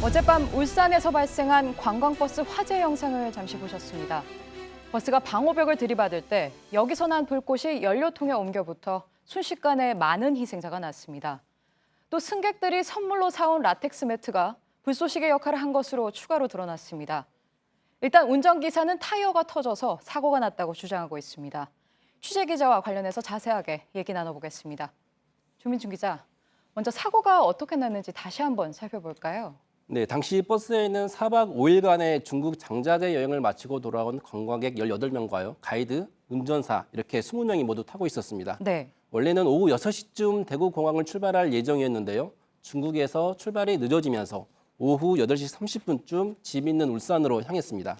어젯밤 울산에서 발생한 관광버스 화재 영상을 잠시 보셨습니다. 버스가 방호벽을 들이받을 때 여기서 난 불꽃이 연료통에 옮겨붙어 순식간에 많은 희생자가 났습니다. 또 승객들이 선물로 사온 라텍스 매트가 불쏘시개 역할을 한 것으로 추가로 드러났습니다. 일단 운전기사는 타이어가 터져서 사고가 났다고 주장하고 있습니다. 취재기자와 관련해서 자세하게 얘기 나눠보겠습니다. 조민준 기자, 먼저 사고가 어떻게 났는지 다시 한번 살펴볼까요? 네, 당시 버스에는 4박 5일간의 중국 장자제 여행을 마치고 돌아온 관광객 18명과요. 가이드, 운전사 이렇게 20명이 모두 타고 있었습니다. 네. 원래는 오후 6시쯤 대구 공항을 출발할 예정이었는데요. 중국에서 출발이 늦어지면서 오후 8시 30분쯤 집 있는 울산으로 향했습니다.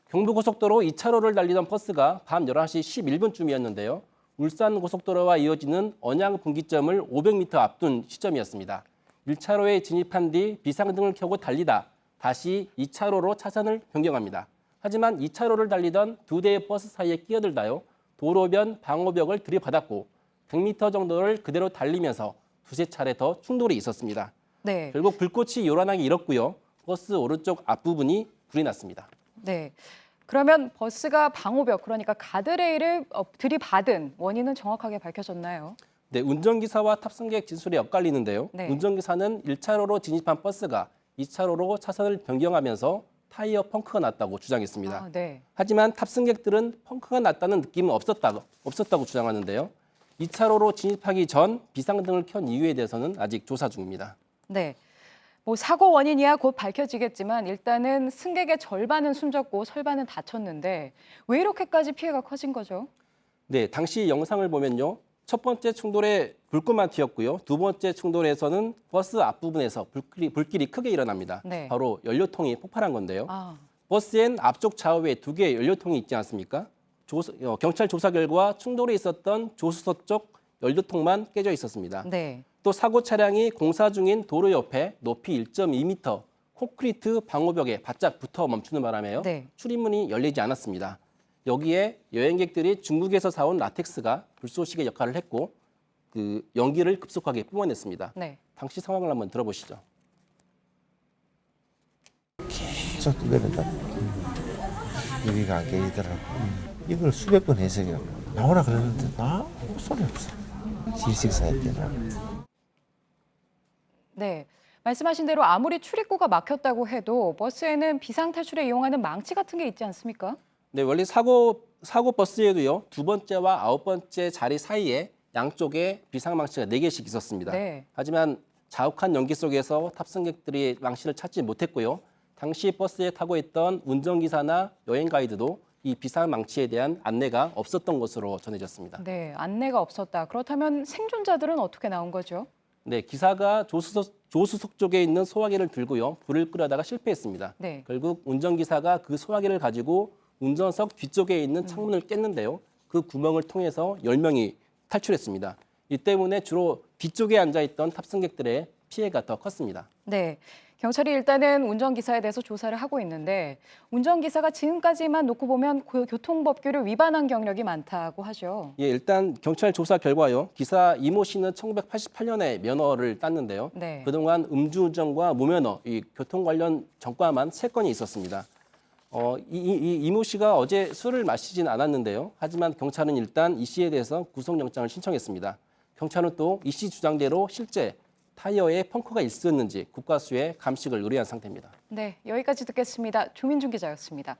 경부고속도로 2차로를 달리던 버스가 밤 11시 11분쯤이었는데요. 울산 고속도로와 이어지는 언양 분기점을 500m 앞둔 시점이었습니다. 1차로에 진입한 뒤 비상등을 켜고 달리다 다시 2차로로 차선을 변경합니다. 하지만 2차로를 달리던 두 대의 버스 사이에 끼어들다요. 도로변 방호벽을 들이받았고 100m 정도를 그대로 달리면서 두세 차례 더 충돌이 있었습니다. 네. 결국 불꽃이 요란하게 일었고요. 버스 오른쪽 앞부분이 불이 났습니다. 네. 그러면 버스가 방호벽, 그러니까 가드레일을 들이받은 원인은 정확하게 밝혀졌나요? 네, 운전기사와 탑승객 진술이 엇갈리는데요. 네. 운전기사는 1차로로 진입한 버스가 2차로로 차선을 변경하면서 타이어 펑크가 났다고 주장했습니다. 네. 하지만 탑승객들은 펑크가 났다는 느낌은 없었다고 주장하는데요. 2차로로 진입하기 전 비상등을 켠 이유에 대해서는 아직 조사 중입니다. 네. 사고 원인이야 곧 밝혀지겠지만 일단은 승객의 절반은 숨졌고 절반은 다쳤는데 왜 이렇게까지 피해가 커진 거죠? 네, 당시 영상을 보면요. 첫 번째 충돌에 불꽃만 튀었고요. 두 번째 충돌에서는 버스 앞부분에서 불길이 크게 일어납니다. 네. 바로 연료통이 폭발한 건데요. 아, 버스엔 앞쪽 좌우에 두 개의 연료통이 있지 않습니까? 경찰 조사 결과 충돌이 있었던 조수석 쪽 연료통만 깨져 있었습니다. 네. 또 사고 차량이 공사 중인 도로 옆에 높이 1.2m 콘크리트 방호벽에 바짝 붙어 멈추는 바람에요. 네. 출입문이 열리지 않았습니다. 여기에 여행객들이 중국에서 사온 라텍스가 불쏘시개 역할을 했고 그 연기를 급속하게 뿜어냈습니다. 네. 당시 상황을 한번 들어보시죠. 계속 두드린다. 여기가 안 깨지더라고. 이걸 수백 번 해석해. 나오라 그러는데 나 소리 없어. 질식사했대나. 네. 말씀하신 대로 아무리 출입구가 막혔다고 해도 버스에는 비상탈출에 이용하는 망치 같은 게 있지 않습니까? 네, 원래 사고 버스에도요. 두 번째와 아홉 번째 자리 사이에 양쪽에 비상망치가 4개씩 있었습니다. 네. 하지만 자욱한 연기 속에서 탑승객들이 망치를 찾지 못했고요. 당시 버스에 타고 있던 운전기사나 여행 가이드도 이 비상망치에 대한 안내가 없었던 것으로 전해졌습니다. 네, 안내가 없었다. 그렇다면 생존자들은 어떻게 나온 거죠? 네, 기사가 조수석 쪽에 있는 소화기를 들고요. 불을 끄려다가 실패했습니다. 네. 결국 운전기사가 그 소화기를 가지고 운전석 뒤쪽에 있는 창문을 깼는데요. 그 구멍을 통해서 10명이 탈출했습니다. 이 때문에 주로 뒤쪽에 앉아있던 탑승객들의 피해가 더 컸습니다. 네. 경찰이 일단은 운전기사에 대해서 조사를 하고 있는데 운전기사가 지금까지만 놓고 보면 교통법규를 위반한 경력이 많다고 하죠. 예, 일단 경찰 조사 결과요. 기사 이모 씨는 1988년에 면허를 땄는데요. 네. 그동안 음주운전과 무면허, 이 교통 관련 전과만 3건이 있었습니다. 이모 씨가 어제 술을 마시진 않았는데요. 하지만 경찰은 일단 이 씨에 대해서 구속영장을 신청했습니다. 경찰은 또 이 씨 주장대로 실제 타이어에 펑크가 있었는지 국과수의 감식을 의뢰한 상태입니다. 네, 여기까지 듣겠습니다. 조민준 기자였습니다.